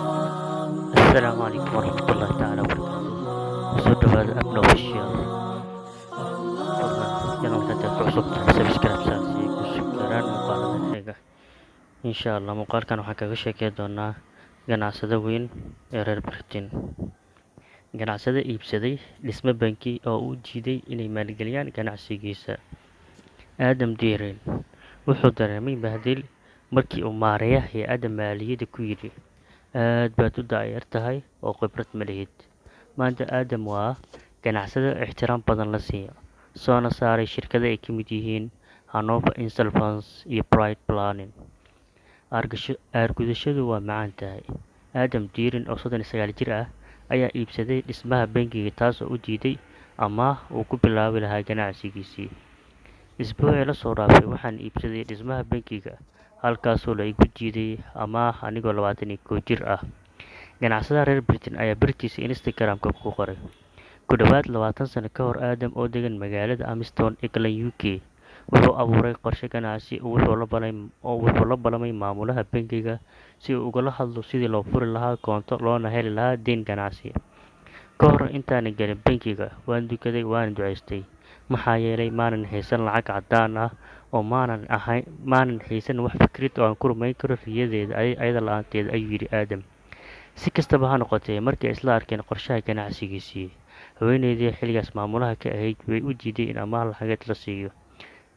السلام عليكم ورحمة الله تعالى وبركاته. وصوت هذا أبناء official. fadlan channelka haddaad ku cusub tahay subscribe saar si ay kuu soo gaaraan muuqaalada xiga. insha allah muuqaalkan waxaan kaga sheekey doonaa ganacsade weyn ee reer Britain. Ganacsade iibsaday dhisme bangi oo u diiday inay maalgeliyaan ganacsigiisa. Adam Deeren wuxuu dareemay bahdil markii uu maareeyaha hay-adda maaliyadda ku yidhi, aad baad u daayar tahay oo khibrad ma lihid. Maanta Adam waa ganacsade ixtiraam badan la siiyo, soona saaray shirkado ay ka mid yihiin Hanover Insolvency iyo Pride Planning. Aargudashadu waa macaan tahay. Adam Deeren oo 39 jir ah ayaa iibsaday dhismaha bangiga, taas oo u diiday amaah uu ku bilaabi lahaa ganacsigiisii. Isbuucii la soo dhaafay waxaan iibsaday dhismaha bangiga, halkaasoo la igu diiday amaah anigoo 21 jir ah. Ganacsadaha reer Britain ayaa bartiisa Instagram-ka ku qoray, ku dhowaad 20 sano ka hor Adam oo degan magaalada Amiston, England, UK, wuxuu abuuray qorshe ganacsi oo wuxuu la ballamay maamulaha bangiga si uu ugala hadlo sidii loo furi lahaa koonto loona heli lahaa deyn ganacsi. Ka hor intaanan gelin bangiga, waan dukaday waana ducaystay, maxaa yeelay maanan haysan lacag caddaan ah oo maanan haysan wax fikrad oo aan ku rumayn karo riyadeeda ayada la'aanteed, ayuu yidhi Adam. Si kastaba ha noqotee, markii ay isla arkeen qorshaha ganacsigiisii, haweeneydii xilligaas maamulaha ka ahayd way u diiday in amaah lacageed la siiyo.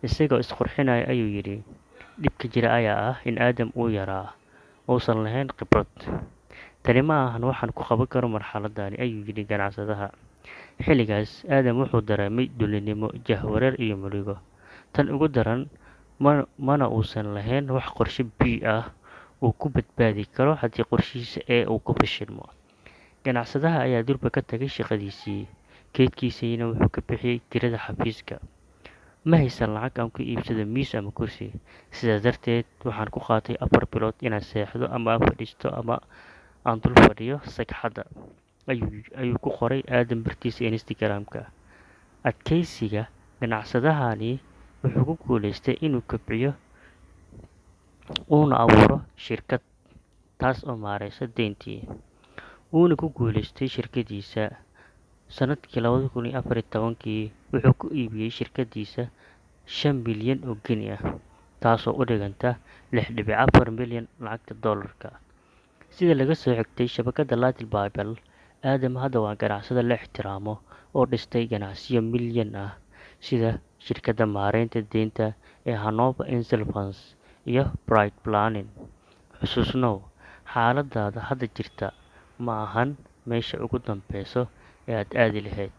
Isagoo isqurxinaya ayuu yidhi, dhibka jira ayaa ah in Adam uu yaraa, uusan lahayn khibrad. Tani ma ahan waxaan ku qaban karo marxaladani, ayuu yidhi ganacsadaha. Xilligaas Adam wuxuu dareemay dulinimo, jahwareer iyo murugo. Tan ugu daran, mana uusan lahayn wax qorshe B ah uu ku badbaadi karo haddii qorshihiisa uu ku fashilmo. Ganacsadaha ayaa durba ka tagay shaqadiisii, kaydkiisiina wuxuu ka bixiyay kirada xafiiska. Ma haysan lacag aan ku iibsado miis ama kursi, sidaas darteed waxaan ku qaatay 4 bilood inaan seexdo ama aan fadhiisto ama aan dul fadhiyo sagxadda, ayuu ku qoray Adam bartiisa Instagram-ka. Adkaysiga ganacsadahani wuxuu ku guuleystay inuu kobciyo uuna abuuro shirkad, taas oo maareysa deyntii, wuuna ku guuleystay shirkadiisa. Sanadkii 2014 wuxuu ku iibiyey shirkadiisa 5 milyan oo Gini ah, taasoo u dhiganta 6.4 milyan lacagta dollarka. Sida laga soo xigtay shabakadda Little Bible, Adam hadda waa ganacsade la ixtiraamo oo dhistay ganacsiyo milyan ah, sida shirkadda maareynta deynta ee Hanover Insolvency iyo Pride Planning. Xusuusnow, xaaladaada hadda jirta ma ahan meesha ugu dambeysa ee aad aadi lahayd.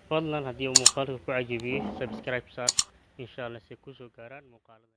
Fadlan haddii uu muuqaalka ku cajabiyey, subscribe saar insha Allah si ay kuu soo gaaraan muuqaalada.